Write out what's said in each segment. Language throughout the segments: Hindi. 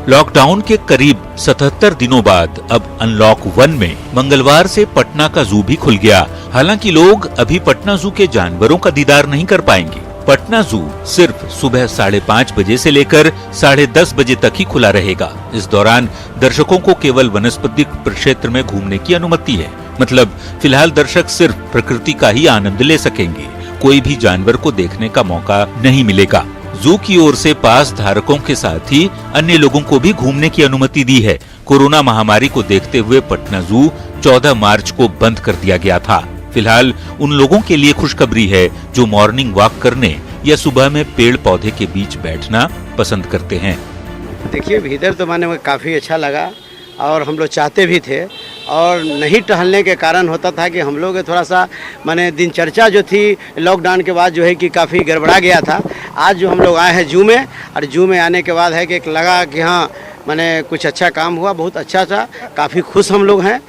लॉकडाउन के करीब 77 दिनों बाद अब अनलॉक 1 में मंगलवार से पटना का जू भी खुल गया। हालांकि लोग अभी पटना जू के जानवरों का दीदार नहीं कर पाएंगे। पटना जू सिर्फ सुबह 5:30 बजे से लेकर 10:30 बजे तक ही खुला रहेगा। इस दौरान दर्शकों को केवल वनस्पतिक प्रक्षेत्र में घूमने की अनुमति है। मतलब फिलहाल दर्शक सिर्फ प्रकृति का ही आनंद ले सकेंगे, कोई भी जानवर को देखने का मौका नहीं मिलेगा। जू की ओर से पास धारकों के साथ ही अन्य लोगों को भी घूमने की अनुमति दी है। कोरोना महामारी को देखते हुए पटना जू 14 मार्च को बंद कर दिया गया था। फिलहाल उन लोगों के लिए खुशखबरी है जो मॉर्निंग वॉक करने या सुबह में पेड़ पौधे के बीच बैठना पसंद करते हैं। देखिए, इधर तो माने काफ़ी अच्छा लगा और हम लोग चाहते भी थे, और नहीं टहलने के कारण होता था कि हम लोग थोड़ा सा माने दिनचर्या जो थी लॉकडाउन के बाद जो है कि काफ़ी गड़बड़ा गया था। आज जो हम लोग आए हैं जू में, और जू में आने के बाद है कि लगा कि हाँ माने कुछ अच्छा काम हुआ, बहुत अच्छा था, काफ़ी खुश हम लोग हैं।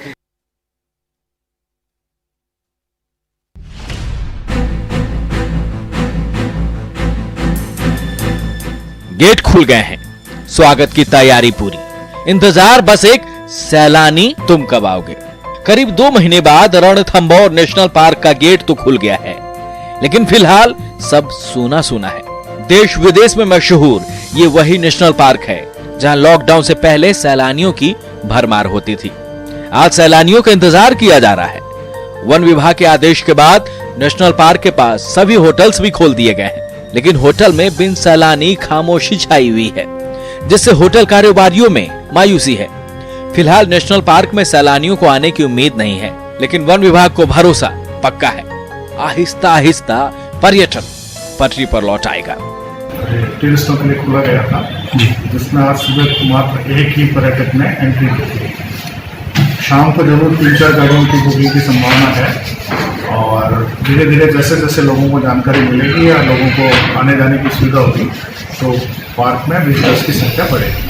गेट खुल गए हैं, स्वागत की तैयारी पूरी, इंतजार बस एक सैलानी तुम कब आओगे। करीब 2 महीने बाद रणथंभौर नेशनल पार्क का गेट तो खुल गया है, लेकिन फिलहाल सब सूना सूना है। देश विदेश में मशहूर ये वही नेशनल पार्क है जहां लॉकडाउन से पहले सैलानियों की भरमार होती थी। आज सैलानियों का इंतजार किया जा रहा है। वन विभाग के आदेश के बाद नेशनल पार्क के पास सभी होटल्स भी खोल दिए गए हैं, लेकिन होटल में बिन सैलानी खामोशी छाई हुई है, जिससे होटल कारोबारियों में मायूसी है। फिलहाल नेशनल पार्क में सैलानियों को आने की उम्मीद नहीं है, लेकिन वन विभाग को भरोसा पक्का है, आहिस्ता आहिस्ता पर्यटन पटरी पर लौट आएगा। टूरिस्टों के लिए खुला गया था, जिसमें आज सुबह मात्र एक ही पर्यटक ने एंट्री की थी। शाम को जरूर 3-4 गाड़ियों की बुकिंग की संभावना है, और धीरे धीरे जैसे जैसे लोगों को जानकारी मिलेगी या लोगों को आने जाने की सुविधा होगी तो पार्क में विजिटर्स की संख्या बढ़ेगी।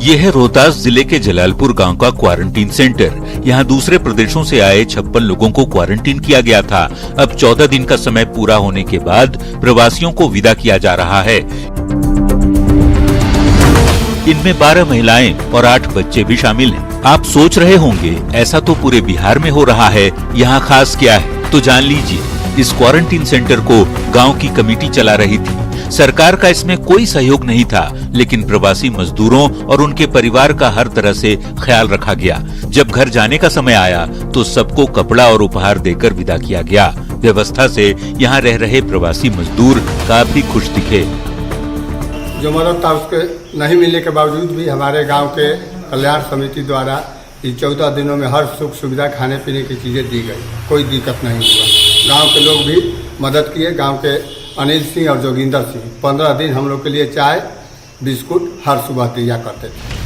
यह है रोहतास जिले के जलालपुर गांव का क्वारंटीन सेंटर। यहां दूसरे प्रदेशों से आए 56 लोगों को क्वारंटीन किया गया था। अब 14 दिन का समय पूरा होने के बाद प्रवासियों को विदा किया जा रहा है। इनमें 12 महिलाएं और 8 बच्चे भी शामिल हैं। आप सोच रहे होंगे ऐसा तो पूरे बिहार में हो रहा है, यहाँ खास क्या है? तो जान लीजिए, इस क्वारंटीन सेंटर को गांव की कमेटी चला रही थी। सरकार का इसमें कोई सहयोग नहीं था, लेकिन प्रवासी मजदूरों और उनके परिवार का हर तरह से ख्याल रखा गया। जब घर जाने का समय आया तो सबको कपड़ा और उपहार देकर विदा किया गया। व्यवस्था से यहाँ रह रहे प्रवासी मजदूर काफी खुश दिखे। जो मदद था उसके नहीं मिलने के बावजूद भी हमारे गांव के कल्याण समिति द्वारा इन 14 दिनों में हर सुख सुविधा खाने पीने की चीज़ें दी गई, कोई दिक्कत नहीं हुआ। गांव के लोग भी मदद किए। गांव के अनिल सिंह और जोगिंदर सिंह 15 दिन हम लोग के लिए चाय बिस्कुट हर सुबह दिया करते थे।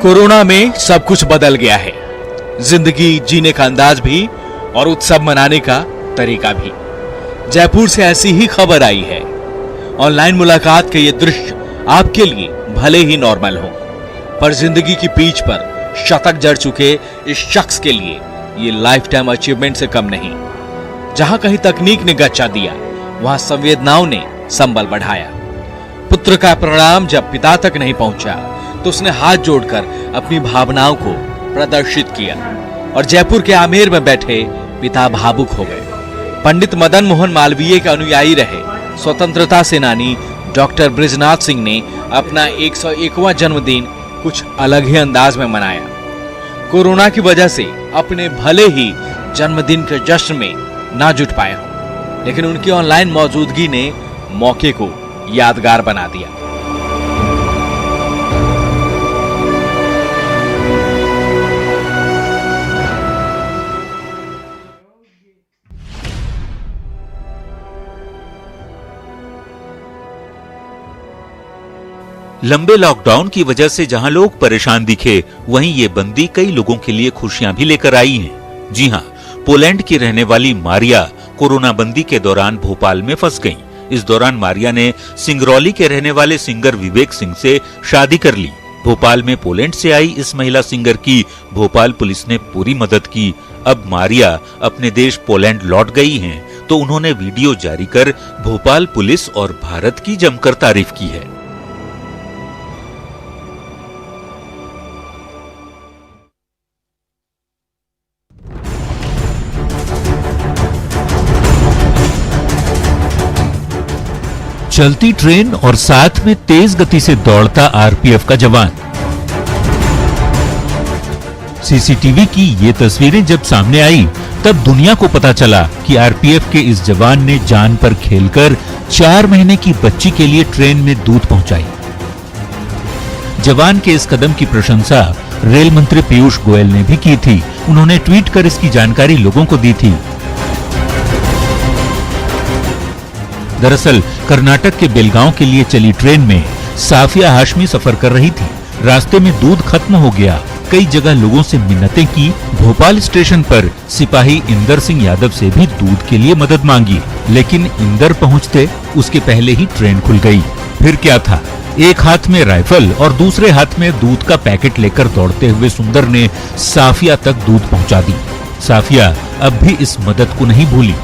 कोरोना में सब कुछ बदल गया है, जिंदगी जीने का अंदाज भी और उत्सव मनाने का तरीका भी। जयपुर से ऐसी ही खबर आई है। ऑनलाइन मुलाकात के ये दृश्य आपके लिए भले ही नॉर्मल हो, पर जिंदगी की पीच पर शतक जड़ चुके इस शख्स के लिए ये लाइफ टाइम अचीवमेंट से कम नहीं। जहां कहीं तकनीक ने गच्चा दिया, वहां संवेदनाओं ने संबल बढ़ाया। पुत्र का परिणाम जब पिता तक नहीं पहुंचा तो उसने हाथ जोड़कर अपनी भावनाओं को प्रदर्शित किया, और जयपुर के आमेर में बैठे पिता भावुक हो गए। पंडित मदन मोहन मालवीय के अनुयायी रहे स्वतंत्रता सेनानी डॉक्टर बृजनाथ सिंह ने अपना 101वां जन्मदिन कुछ अलग ही अंदाज में मनाया। कोरोना की वजह से अपने भले ही जन्मदिन के जश्न में ना जुट पाए हों, लेकिन उनकी ऑनलाइन मौजूदगी ने मौके को यादगार बना दिया। लंबे लॉकडाउन की वजह से जहां लोग परेशान दिखे, वहीं ये बंदी कई लोगों के लिए खुशियां भी लेकर आई हैं। जी हां, पोलैंड की रहने वाली मारिया कोरोना बंदी के दौरान भोपाल में फंस गईं। इस दौरान मारिया ने सिंगरौली के रहने वाले सिंगर विवेक सिंह से शादी कर ली। भोपाल में पोलैंड से आई इस महिला सिंगर की भोपाल पुलिस ने पूरी मदद की। अब मारिया अपने देश पोलैंड लौट गई हैं, तो उन्होंने वीडियो जारी कर भोपाल पुलिस और भारत की जमकर तारीफ की है। चलती ट्रेन और साथ में तेज गति से दौड़ता आरपीएफ का जवान। सीसीटीवी की ये तस्वीरें जब सामने आई तब दुनिया को पता चला कि आरपीएफ के इस जवान ने जान पर खेलकर 4 महीने की बच्ची के लिए ट्रेन में दूध पहुंचाई। जवान के इस कदम की प्रशंसा रेल मंत्री पीयूष गोयल ने भी की थी। उन्होंने ट्वीट कर इसकी जानकारी लोगों को दी थी। दरअसल कर्नाटक के बेलगांव के लिए चली ट्रेन में साफिया हाशमी सफर कर रही थी। रास्ते में दूध खत्म हो गया। कई जगह लोगों से मिन्नतें की। भोपाल स्टेशन पर सिपाही इंदर सिंह यादव से भी दूध के लिए मदद मांगी, लेकिन इंदर पहुंचते उसके पहले ही ट्रेन खुल गई। फिर क्या था, एक हाथ में राइफल और दूसरे हाथ में दूध का पैकेट लेकर दौड़ते हुए सुंदर ने साफिया तक दूध पहुंचा दी। साफिया अब भी इस मदद को नहीं भूली।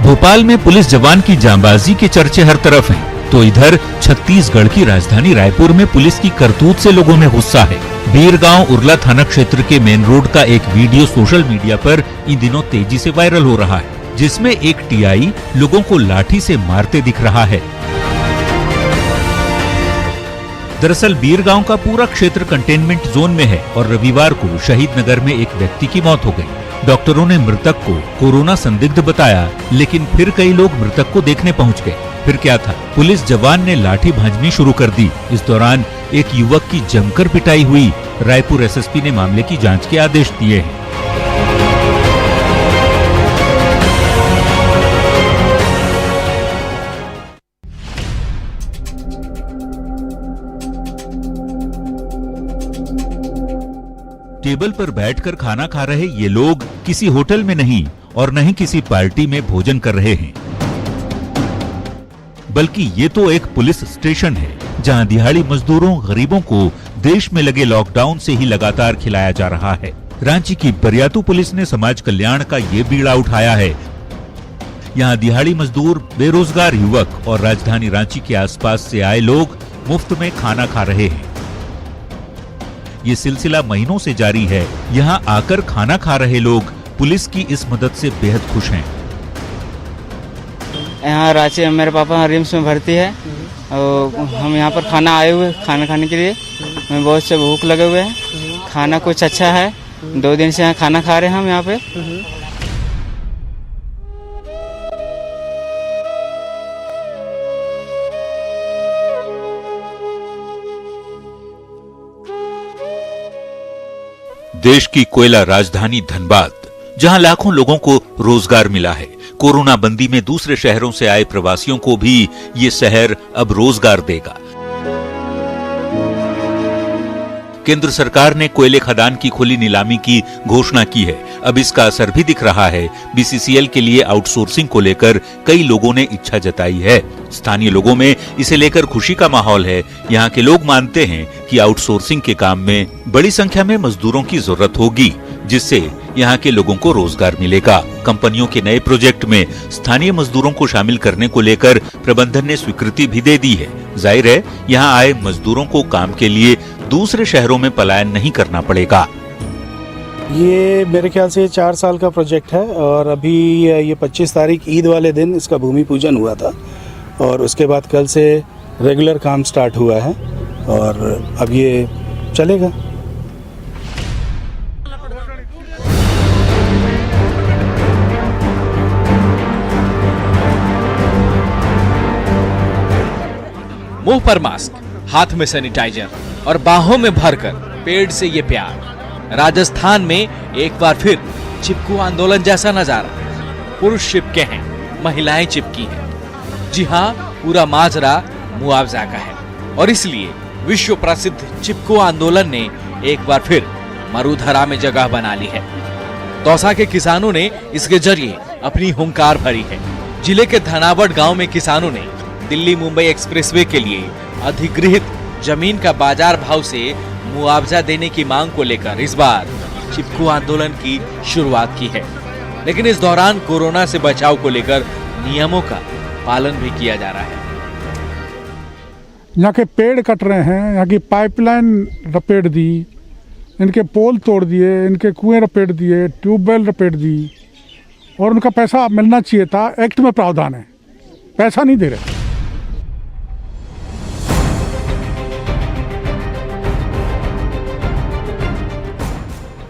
भोपाल में पुलिस जवान की जांबाजी के चर्चे हर तरफ हैं, तो इधर छत्तीसगढ़ की राजधानी रायपुर में पुलिस की करतूत से लोगों में गुस्सा है। बीरगांव उरला थाना क्षेत्र के मेन रोड का एक वीडियो सोशल मीडिया पर इन दिनों तेजी से वायरल हो रहा है, जिसमें एक टीआई लोगों को लाठी से मारते दिख रहा है। दरअसल बीरगांव का पूरा क्षेत्र कंटेनमेंट जोन में है और रविवार को शहीद नगर में एक व्यक्ति की मौत हो गई। डॉक्टरों ने मृतक को कोरोना संदिग्ध बताया, लेकिन फिर कई लोग मृतक को देखने पहुंच गए। फिर क्या था, पुलिस जवान ने लाठी भांजनी शुरू कर दी। इस दौरान एक युवक की जमकर पिटाई हुई। रायपुर एसएसपी ने मामले की जांच के आदेश दिए हैं। टेबल पर बैठकर खाना खा रहे ये लोग किसी होटल में नहीं और न ही किसी पार्टी में भोजन कर रहे हैं, बल्कि ये तो एक पुलिस स्टेशन है, जहां दिहाड़ी मजदूरों गरीबों को देश में लगे लॉकडाउन से ही लगातार खिलाया जा रहा है। रांची की बरियातू पुलिस ने समाज कल्याण का ये बीड़ा उठाया है। यहाँ दिहाड़ी मजदूर, बेरोजगार युवक और राजधानी रांची के आसपास से आए लोग मुफ्त में खाना खा रहे हैं। ये सिलसिला महीनों से जारी है। यहाँ आकर खाना खा रहे लोग पुलिस की इस मदद से बेहद खुश हैं। यहाँ रांची में मेरे पापा रिम्स में भर्ती है और हम यहाँ पर खाना आए हुए खाना खाने के लिए। हमें बहुत से भूख लगे हुए हैं। खाना कुछ अच्छा है। 2 दिन से यहाँ खाना खा रहे हैं हम यहाँ पे। देश की कोयला राजधानी धनबाद, जहां लाखों लोगों को रोजगार मिला है। कोरोना बंदी में दूसरे शहरों से आए प्रवासियों को भी ये शहर अब रोजगार देगा। केंद्र सरकार ने कोयले खदान की खुली नीलामी की घोषणा की है। अब इसका असर भी दिख रहा है। बीसीसीएल के लिए आउटसोर्सिंग को लेकर कई लोगों ने इच्छा जताई है। स्थानीय लोगों में इसे लेकर खुशी का माहौल है। यहाँ के लोग मानते हैं कि आउटसोर्सिंग के काम में बड़ी संख्या में मजदूरों की जरूरत होगी, जिससे यहाँ के लोगों को रोजगार मिलेगा। कंपनियों के नए प्रोजेक्ट में स्थानीय मजदूरों को शामिल करने को लेकर प्रबंधन ने स्वीकृति भी दे दी है। जाहिर है, यहाँ आए मजदूरों को काम के लिए दूसरे शहरों में पलायन नहीं करना पड़ेगा। ये मेरे ख्याल से 4 साल का प्रोजेक्ट है और अभी ये 25 तारीख ईद वाले दिन इसका भूमि पूजन हुआ था और उसके बाद कल से रेगुलर काम स्टार्ट हुआ है और अब ये चलेगा। मुंह पर मास्क, हाथ में सैनिटाइजर और बाहों में भरकर पेड़ से ये प्यार। राजस्थान में एक बार फिर चिपकू आंदोलन जैसा नजारा। पुरुष चिपके हैं, महिलाएं चिपकी हैं। जी हाँ, पूरा माजरा मुआवजा का है और इसलिए विश्व प्रसिद्ध चिपको आंदोलन ने एक बार फिर मरुधरा में जगह बना ली है। दौसा के किसानों ने इसके जरिए अपनी हुंकार भरी है। जिले के धनावट गांव में किसानों ने दिल्ली मुंबई एक्सप्रेसवे के लिए अधिगृहित जमीन का बाजार भाव से मुआवजा देने की मांग को लेकर इस बार चिपको आंदोलन की शुरुआत की है। लेकिन इस दौरान कोरोना से बचाव को लेकर नियमों का पालन भी किया जा रहा है। यहाँ के पेड़ कट रहे हैं, यहाँ की पाइपलाइन रपेट दी, इनके पोल तोड़ दिए, इनके कुएं रपेट दिए, ट्यूबवेल रपेट दी और उनका पैसा मिलना चाहिए था। एक्ट में प्रावधान है, पैसा नहीं दे रहे।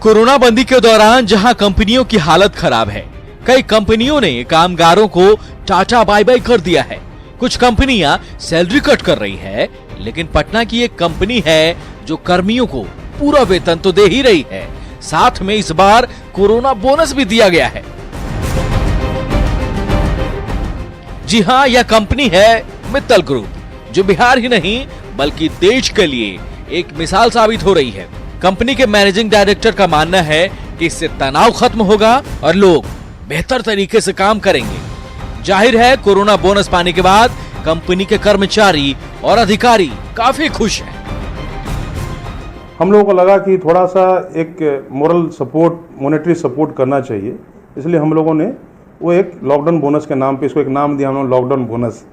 कोरोना बंदी के दौरान जहां कंपनियों की हालत खराब है, कई कंपनियों ने कामगारों को टाटा बाय बाय कर दिया है। कुछ कंपनियां सैलरी कट कर रही है, लेकिन पटना की एक कंपनी है जो कर्मियों को पूरा वेतन तो दे ही रही है, साथ में इस बार कोरोना बोनस भी दिया गया है। जी हां, यह कंपनी है मित्तल ग्रुप, जो बिहार ही नहीं बल्कि देश के लिए एक मिसाल साबित हो रही है। कंपनी के मैनेजिंग डायरेक्टर का मानना है कि इससे तनाव खत्म होगा और लोग बेहतर तरीके से काम करेंगे। जाहिर है, कोरोना बोनस पाने के बाद कंपनी के कर्मचारी और अधिकारी काफी खुश हैं। हम लोगों को लगा कि थोड़ा सा एक मोरल सपोर्ट, मॉनेटरी सपोर्ट करना चाहिए, इसलिए हम लोगों ने वो एक लॉकडाउन बोनस के नाम पे इसको एक नाम दिया हमने लॉकडाउन बोनस,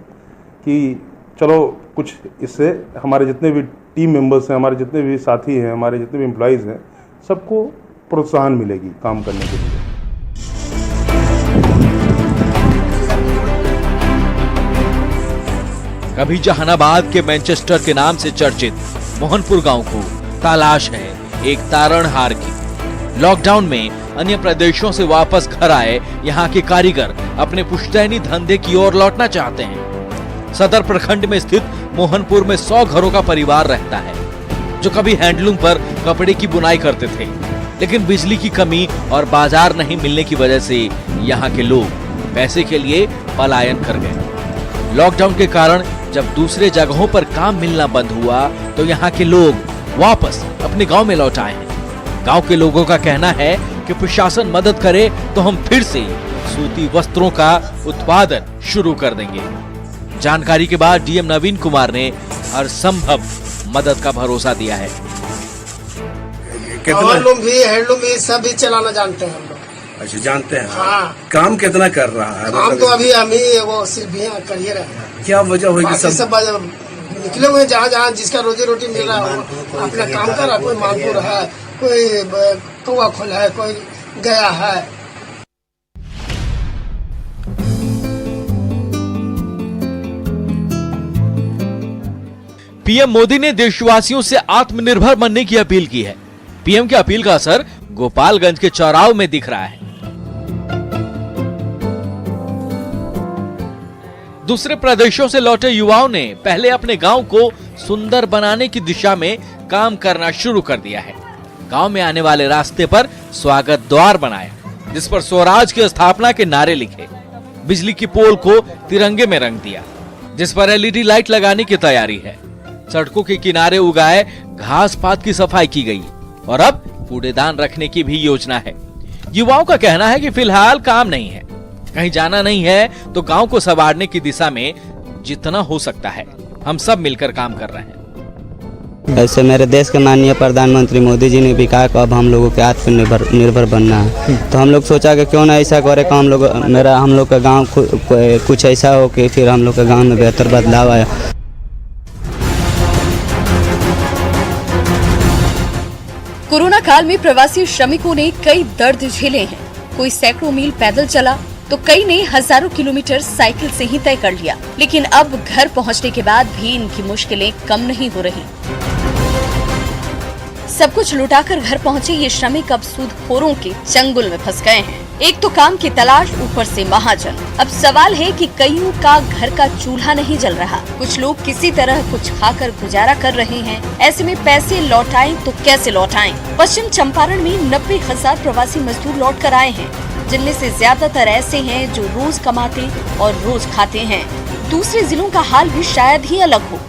कि चलो कुछ इससे हमारे जितने भी टीम मेंबर्स हैं, हमारे जितने भी साथी हैं, हमारे जितने भी एम्प्लॉइज हैं, सबको प्रोत्साहन मिलेगी काम करने के लिए। कभी जहानाबाद के मैनचेस्टर के नाम से चर्चित मोहनपुर गांव को तलाश है एक तारणहार की। लॉकडाउन में अन्य प्रदेशों से वापस घर आए यहाँ के कारीगर अपने पुश्तैनी धंधे की ओर लौटना चाहते हैं। सदर प्रखंड में स्थित मोहनपुर में 100 घरों का परिवार रहता है, जो कभी हैंडलूम पर कपड़े की बुनाई करते थे, लेकिन बिजली की कमी और बाजार नहीं मिलने की वजह से यहाँ के लोग पैसे के लिए पलायन कर गए। लॉकडाउन के कारण जब दूसरे जगहों पर काम मिलना बंद हुआ तो यहाँ के लोग वापस अपने गांव में लौट आए हैं। गांव के लोगों का कहना है कि प्रशासन मदद करे तो हम फिर से सूती वस्त्रों का उत्पादन शुरू कर देंगे। जानकारी के बाद डीएम नवीन कुमार ने हर संभव मदद का भरोसा दिया है। हैंडलूम भी सब भी चलाना जानते हैं हम लोग। अच्छा, जानते हैं। हाँ। काम कितना कर रहा है? काम तो अभी हम ही वो सिर्फ यहाँ कर ही रहे हैं। क्या वजह होगी? सब निकले हुए जहाँ जहाँ जिसका रोजी रोटी मिल रहा है अपना काम कर रहा। कोई मानपुर है, कोई कौआ खोल है, कोई गया है। पीएम मोदी ने देशवासियों से आत्मनिर्भर बनने की अपील की है। पीएम की अपील का असर गोपालगंज के चौराव में दिख रहा है। दूसरे प्रदेशों से लौटे युवाओं ने पहले अपने गांव को सुंदर बनाने की दिशा में काम करना शुरू कर दिया है। गांव में आने वाले रास्ते पर स्वागत द्वार बनाया, जिस पर स्वराज की स्थापना के नारे लिखे। बिजली की पोल को तिरंगे में रंग दिया, जिस पर एलईडी लाइट लगाने की तैयारी है। सड़कों के किनारे उगाए घास पात की सफाई की गई और अब कूड़ेदान रखने की भी योजना है। युवाओं का कहना है कि फिलहाल काम नहीं है, कहीं जाना नहीं है, तो गांव को संवारने की दिशा में जितना हो सकता है हम सब मिलकर काम कर रहे हैं। वैसे मेरे देश के माननीय प्रधानमंत्री मोदी जी ने भी कहा कि अब हम लोगों के आत्मनिर्भर बनना है, तो हम लोग सोचा कि क्यों ना ऐसा करे कि हम लोग का गाँव कुछ ऐसा हो कि फिर हम लोग के गाँव में बेहतर बदलाव आया। कोरोना काल में प्रवासी श्रमिकों ने कई दर्द झेले हैं। कोई सैकड़ों मील पैदल चला तो कई ने हजारों किलोमीटर साइकिल से ही तय कर लिया। लेकिन अब घर पहुंचने के बाद भी इनकी मुश्किलें कम नहीं हो रही। सब कुछ लुटाकर घर पहुंचे ये श्रमिक अब सूदखोरों के चंगुल में फंस गए हैं। एक तो काम की तलाश, ऊपर से महाजन। अब सवाल है कि कईयों का घर का चूल्हा नहीं जल रहा। कुछ लोग किसी तरह कुछ खाकर गुजारा कर रहे हैं। ऐसे में पैसे लौटाएं तो कैसे लौटाएं? पश्चिम चंपारण में 90,000 प्रवासी मजदूर लौट कर आए हैं। जिनमें से ज्यादातर ऐसे हैं जो रोज कमाते और रोज खाते हैं। दूसरे जिलों का हाल भी शायद ही अलग हो।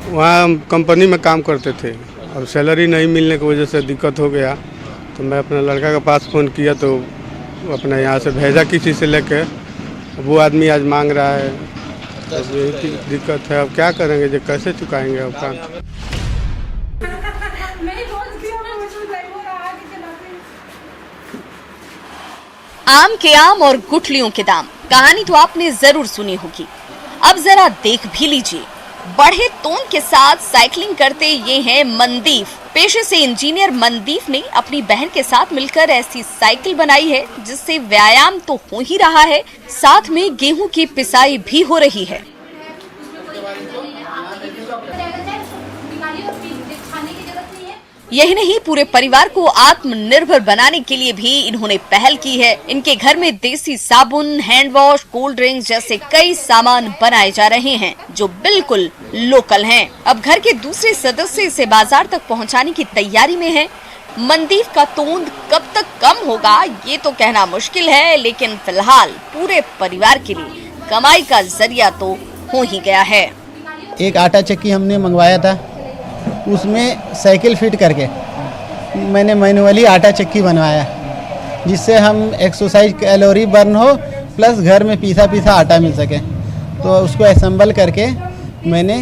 वहाँ हम कंपनी में काम करते थे और सैलरी नहीं मिलने की वजह से दिक्कत हो गया, तो मैं अपने लड़का के पास फ़ोन किया तो अपने यहाँ से भेजा किसी से लेके। वो आदमी आज मांग रहा है, अब यही दिक्कत है। अब क्या करेंगे, जो कैसे चुकाएंगे अब काम। आम के आम और गुठलियों के दाम, कहानी तो आपने जरूर सुनी होगी। अब जरा देख भी लीजिए। बढ़े तोन के साथ साइकिलिंग करते ये हैं मनदीप। पेशे से इंजीनियर मनदीप ने अपनी बहन के साथ मिलकर ऐसी साइकिल बनाई है जिससे व्यायाम तो हो ही रहा है, साथ में गेहूं की पिसाई भी हो रही है। यही नहीं, पूरे परिवार को आत्मनिर्भर बनाने के लिए भी इन्होंने पहल की है। इनके घर में देसी साबुन, हैंड वॉश, कोल्ड ड्रिंक्स जैसे कई सामान बनाए जा रहे हैं जो बिल्कुल लोकल हैं। अब घर के दूसरे सदस्य इसे बाजार तक पहुंचाने की तैयारी में हैं। मनदीप का तोंद कब तक कम होगा ये तो कहना मुश्किल है, लेकिन फिलहाल पूरे परिवार के लिए कमाई का जरिया तो हो ही गया है। एक आटा चक्की हमने मंगवाया था, उसमें साइकिल फिट करके मैंने मैनुअली आटा चक्की बनवाया, जिससे हम एक्सरसाइज कैलोरी बर्न हो प्लस घर में पीसा पीसा आटा मिल सके। तो उसको असेंबल करके मैंने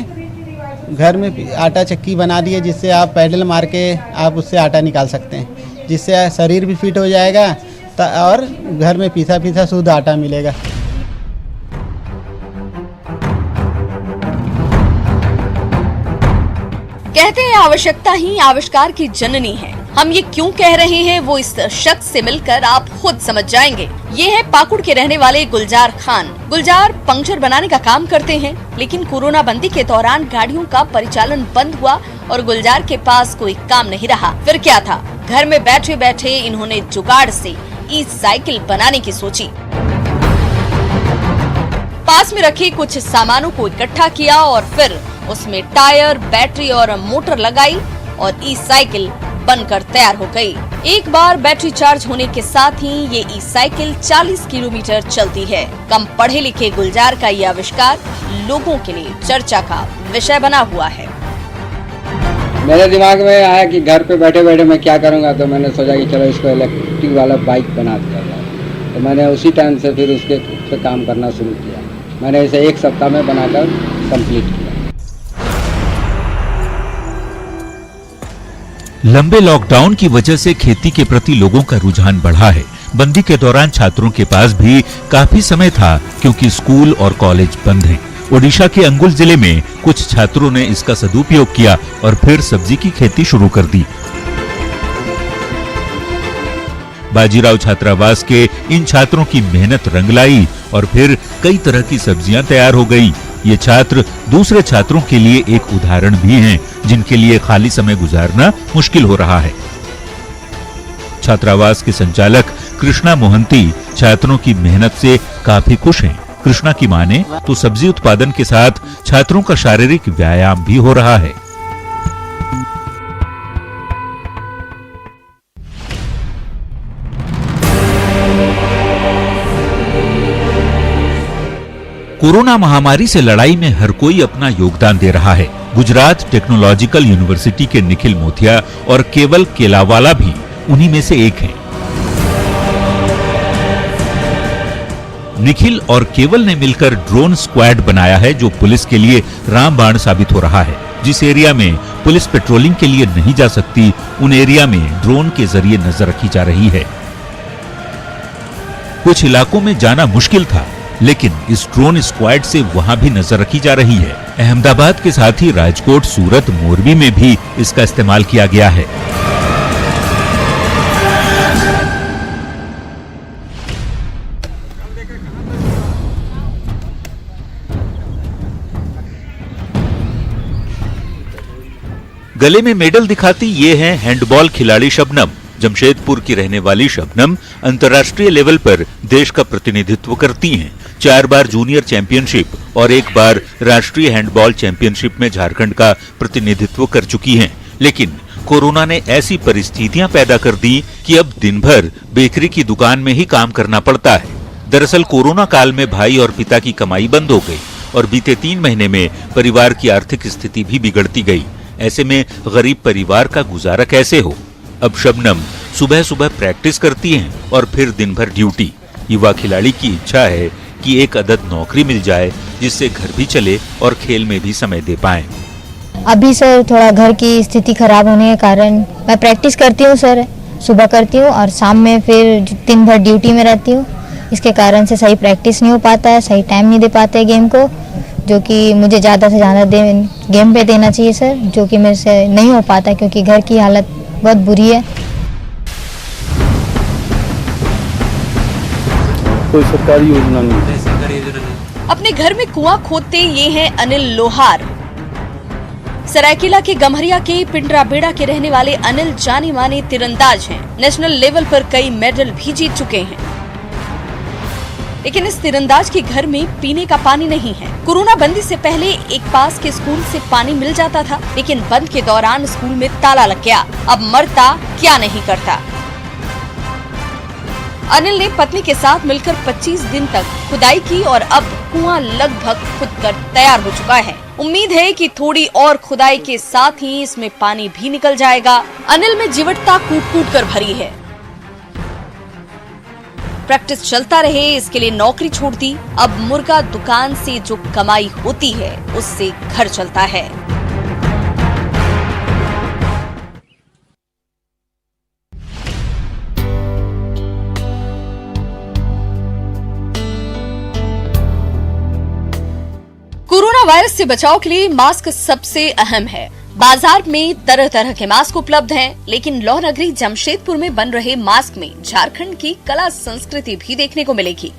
घर में आटा चक्की बना दी है, जिससे आप पैडल मार के आप उससे आटा निकाल सकते हैं, जिससे शरीर भी फिट हो जाएगा और घर में पीसा पीसा शुद्ध आटा मिलेगा। कहते हैं आवश्यकता ही आविष्कार की जननी है। हम ये क्यों कह रहे हैं वो इस शख्स से मिलकर आप खुद समझ जाएंगे। ये है पाकुड़ के रहने वाले गुलजार खान। गुलजार पंक्चर बनाने का काम करते हैं, लेकिन कोरोना बंदी के दौरान गाड़ियों का परिचालन बंद हुआ और गुलजार के पास कोई काम नहीं रहा। फिर क्या था, घर में बैठे बैठे इन्होंने जुगाड़ से ई साइकिल बनाने की सोची। पास में रखे कुछ सामानों को इकट्ठा किया और फिर उसमें टायर, बैटरी और मोटर लगाई और ई साइकिल बनकर तैयार हो गई। एक बार बैटरी चार्ज होने के साथ ही ये ई साइकिल 40 किलोमीटर चलती है। कम पढ़े लिखे गुलजार का ये आविष्कार लोगों के लिए चर्चा का विषय बना हुआ है। मेरे दिमाग में आया कि घर पे बैठे बैठे मैं क्या करूंगा, तो मैंने सोचा कि चलो इसको इलेक्ट्रिक वाला बाइक बना दिया जाए। तो मैंने उसी टाइम से फिर उसके पे काम करना शुरू किया। मैंने इसे 1 सप्ताह में बनाकर कंप्लीट किया। लंबे लॉकडाउन की वजह से खेती के प्रति लोगों का रुझान बढ़ा है। बंदी के दौरान छात्रों के पास भी काफी समय था, क्योंकि स्कूल और कॉलेज बंद हैं। ओडिशा के अंगुल जिले में कुछ छात्रों ने इसका सदुपयोग किया और फिर सब्जी की खेती शुरू कर दी। बाजीराव छात्रावास के इन छात्रों की मेहनत रंग लाई और फिर कई तरह की सब्जियां तैयार हो गई। ये छात्र दूसरे छात्रों के लिए एक उदाहरण भी हैं, जिनके लिए खाली समय गुजारना मुश्किल हो रहा है। छात्रावास के संचालक कृष्णा मोहंती छात्रों की मेहनत से काफी खुश हैं। कृष्णा की माने तो सब्जी उत्पादन के साथ छात्रों का शारीरिक व्यायाम भी हो रहा है। कोरोना महामारी से लड़ाई में हर कोई अपना योगदान दे रहा है। गुजरात टेक्नोलॉजिकल यूनिवर्सिटी के निखिल मोथिया और केवल केलावाला भी उन्हीं में से एक हैं। निखिल और केवल ने मिलकर ड्रोन स्क्वाड बनाया है, जो पुलिस के लिए रामबाण साबित हो रहा है। जिस एरिया में पुलिस पेट्रोलिंग के लिए नहीं जा सकती, उन एरिया में ड्रोन के जरिए नजर रखी जा रही है। कुछ इलाकों में जाना मुश्किल था, लेकिन इस ड्रोन स्क्वाड से वहां भी नजर रखी जा रही है। अहमदाबाद के साथ ही राजकोट, सूरत, मोरबी में भी इसका इस्तेमाल किया गया है। गले में मेडल दिखाती ये है हैंडबॉल खिलाड़ी शबनम। जमशेदपुर की रहने वाली शबनम अंतर्राष्ट्रीय लेवल पर देश का प्रतिनिधित्व करती हैं। 4 बार जूनियर चैंपियनशिप और 1 बार राष्ट्रीय हैंडबॉल चैंपियनशिप में झारखंड का प्रतिनिधित्व कर चुकी हैं। लेकिन कोरोना ने ऐसी परिस्थितियां पैदा कर दी कि अब दिन भर बेकरी की दुकान में ही काम करना पड़ता है। दरअसल कोरोना काल में भाई और पिता की कमाई बंद हो गई और बीते 3 महीने में परिवार की आर्थिक स्थिति भी बिगड़ती गई। ऐसे में गरीब परिवार का गुजारा कैसे हो? अब शबनम सुबह सुबह प्रैक्टिस करती हैं और फिर दिन भर ड्यूटी। युवा खिलाड़ी की इच्छा है कि एक अदद नौकरी मिल जाए जिससे घर भी चले और खेल में भी समय दे पाएं। अभी सर थोड़ा घर की स्थिति खराब होने के कारण मैं प्रैक्टिस करती हूँ सर, सुबह करती हूँ और शाम में फिर दिन भर ड्यूटी में रहती हूँ। इसके कारण से सही प्रैक्टिस नहीं हो पाता है, सही टाइम नहीं दे पाते गेम को, जो कि मुझे ज़्यादा से ज़्यादा गेम पे देना चाहिए सर, जो कि मेरे से नहीं हो पाता क्योंकि घर की हालत बहुत बुरी है। कोई सरकारी योजना नहीं। अपने घर में कुआं खोदते ये हैं अनिल लोहार। सरायकेला के गम्हरिया के पिंडरा बेड़ा के रहने वाले अनिल जाने माने तीरंदाज हैं। नेशनल लेवल पर कई मेडल भी जीत चुके हैं, लेकिन इस तीरंदाज के घर में पीने का पानी नहीं है। कोरोना बंदी से पहले एक पास के स्कूल से पानी मिल जाता था, लेकिन बंद के दौरान स्कूल में ताला लग गया। अब मरता क्या नहीं करता। अनिल ने पत्नी के साथ मिलकर 25 दिन तक खुदाई की और अब कुआं लगभग खुदकर तैयार हो चुका है। उम्मीद है कि थोड़ी और खुदाई के साथ ही इसमें पानी भी निकल जाएगा। अनिल में जिवटता कूट कूट कर भरी है। प्रैक्टिस चलता रहे इसके लिए नौकरी छोड़ दी। अब मुर्गा दुकान से जो कमाई होती है उससे घर चलता है। कोरोना वायरस से बचाव के लिए मास्क सबसे अहम है। बाजार में तरह तरह के मास्क उपलब्ध हैं, लेकिन लौ नगरी जमशेदपुर में बन रहे मास्क में झारखंड की कला संस्कृति भी देखने को मिलेगी।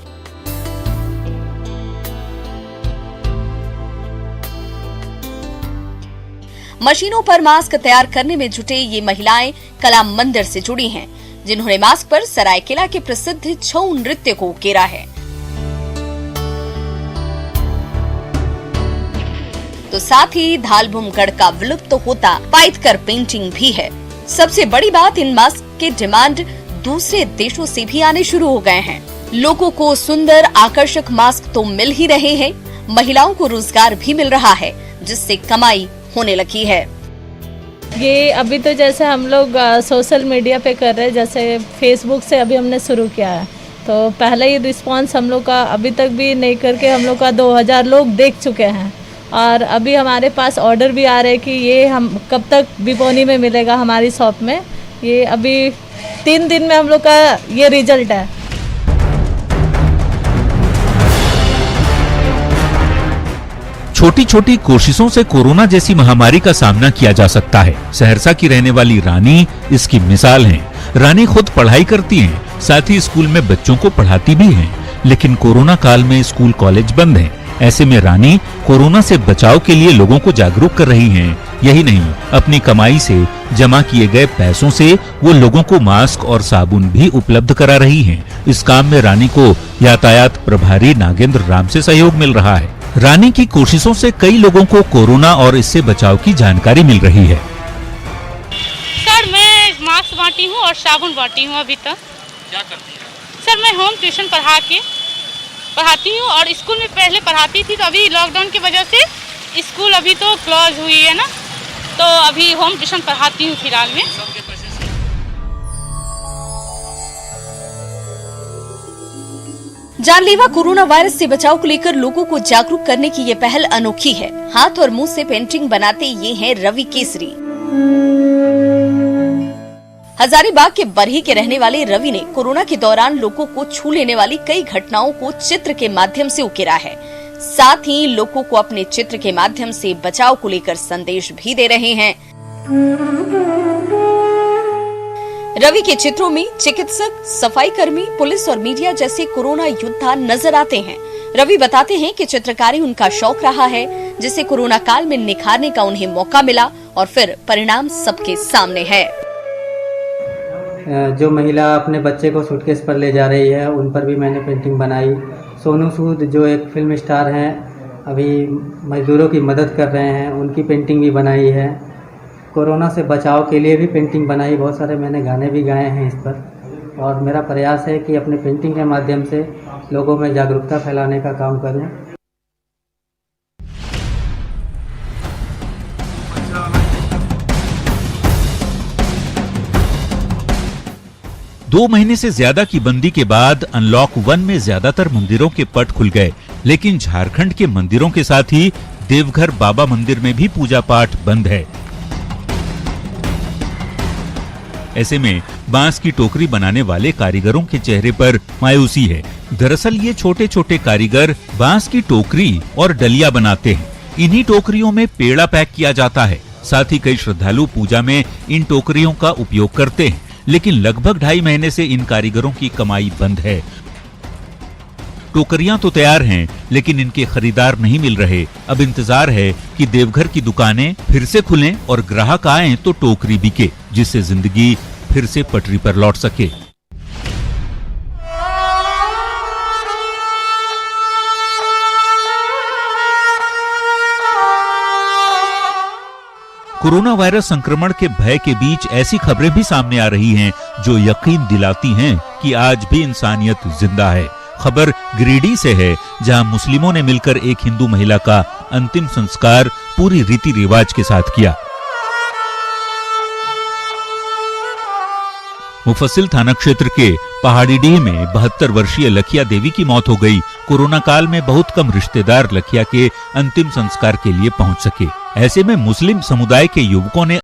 मशीनों पर मास्क तैयार करने में जुटे ये महिलाएं कला मंदिर से जुड़ी हैं, जिन्होंने मास्क पर सरायकेला के प्रसिद्ध छऊ नृत्य को उकेरा है। तो साथ ही धालभूमगढ़ का विलुप्त होता पाइथकर पेंटिंग भी है। सबसे बड़ी बात, इन मास्क के डिमांड दूसरे देशों से भी आने शुरू हो गए हैं। लोगों को सुंदर आकर्षक मास्क तो मिल ही रहे हैं, महिलाओं को रोजगार भी मिल रहा है, जिससे कमाई होने लगी है। ये अभी तो जैसे हम लोग सोशल मीडिया पे कर रहे हैं, जैसे फेसबुक से अभी हमने शुरू किया है, तो पहले ही रिस्पांस हम लोग का अभी तक भी नहीं करके हम लोग का 2000 लोग देख चुके हैं। और अभी हमारे पास ऑर्डर भी आ रहे हैं कि ये हम कब तक बिपोनी में मिलेगा हमारी शॉप में। ये अभी 3 दिन में हम लोग का ये रिजल्ट है। छोटी छोटी कोशिशों से कोरोना जैसी महामारी का सामना किया जा सकता है। सहरसा की रहने वाली रानी इसकी मिसाल हैं। रानी खुद पढ़ाई करती हैं, साथ ही स्कूल में बच्चों को पढ़ाती भी हैं, लेकिन कोरोना काल में स्कूल कॉलेज बंद हैं। ऐसे में रानी कोरोना से बचाव के लिए लोगों को जागरूक कर रही हैं। यही नहीं, अपनी कमाई से जमा किए गए पैसों से वो लोगों को मास्क और साबुन भी उपलब्ध करा रही हैं। इस काम में रानी को यातायात प्रभारी नागेंद्र राम से सहयोग मिल रहा है। रानी की कोशिशों से कई लोगों को कोरोना और इससे बचाव की जानकारी मिल रही है। सर, मैं मास्क बांटी हूँ और साबुन बांटी हूँ। अभी तक क्या करती हैं? सर, मैं होम ट्यूशन पढ़ाती हूँ और स्कूल में पहले पढ़ाती थी, तो अभी लॉकडाउन की वजह से स्कूल अभी तो क्लोज हुई है ना, तो अभी होम ट्यूशन पढ़ाती हूँ फिलहाल में। जानलेवा कोरोना वायरस से बचाव को लेकर लोगों को जागरूक करने की ये पहल अनोखी है। हाथ और मुंह से पेंटिंग बनाते ये हैं रवि केसरी। हजारीबाग के बरही के रहने वाले रवि ने कोरोना के दौरान लोगों को छू लेने वाली कई घटनाओं को चित्र के माध्यम से उकेरा है। साथ ही लोगों को अपने चित्र के माध्यम से बचाव को लेकर संदेश भी दे रहे हैं। रवि के चित्रों में चिकित्सक, सफाई कर्मी, पुलिस और मीडिया जैसे कोरोना योद्धा नजर आते हैं। रवि बताते हैं कि चित्रकारी उनका शौक रहा है, जिसे कोरोना काल में निखारने का उन्हें मौका मिला और फिर परिणाम सबके सामने है। जो महिला अपने बच्चे को सूटकेस पर ले जा रही है, उन पर भी मैंने पेंटिंग बनाई। सोनू सूद जो एक फिल्म स्टार हैं, अभी मजदूरों की मदद कर रहे हैं, उनकी पेंटिंग भी बनाई है। कोरोना से बचाव के लिए भी पेंटिंग बनाई, बहुत सारे मैंने गाने भी गाए हैं इस पर, और मेरा प्रयास है कि अपने पेंटिंग के माध्यम से लोगों में जागरूकता फैलाने का काम करूं। दो महीने से ज्यादा की बंदी के बाद अनलॉक 1 में ज्यादातर मंदिरों के पट खुल गए, लेकिन झारखंड के मंदिरों के साथ ही देवघर बाबा मंदिर में भी पूजा पाठ बंद है। ऐसे में बांस की टोकरी बनाने वाले कारीगरों के चेहरे पर मायूसी है। दरअसल ये छोटे छोटे कारीगर बांस की टोकरी और डलिया बनाते हैं। इन्हीं टोकरियों में पेड़ा पैक किया जाता है। साथ ही कई श्रद्धालु पूजा में इन टोकरियों का उपयोग करते हैं, लेकिन लगभग 2.5 महीने से इन कारीगरों की कमाई बंद है। टोकरियां तो तैयार हैं, लेकिन इनके खरीदार नहीं मिल रहे। अब इंतजार है कि देवघर की दुकानें फिर से खुलें और ग्राहक आएं तो टोकरी बिके, जिससे जिंदगी फिर से पटरी पर लौट सके। कोरोना वायरस संक्रमण के भय के बीच ऐसी खबरें भी सामने आ रही हैं जो यकीन दिलाती हैं कि आज भी इंसानियत जिंदा है। खबर गिरिडीह से है, जहां मुस्लिमों ने मिलकर एक हिंदू महिला का अंतिम संस्कार पूरी रीति रिवाज के साथ किया। मुफस्सिल थाना क्षेत्र के पहाड़ीडीह में 72 वर्षीय लखिया देवी की मौत हो गई। कोरोना काल में बहुत कम रिश्तेदार लखिया के अंतिम संस्कार के लिए पहुंच सके। ऐसे में मुस्लिम समुदाय के युवकों ने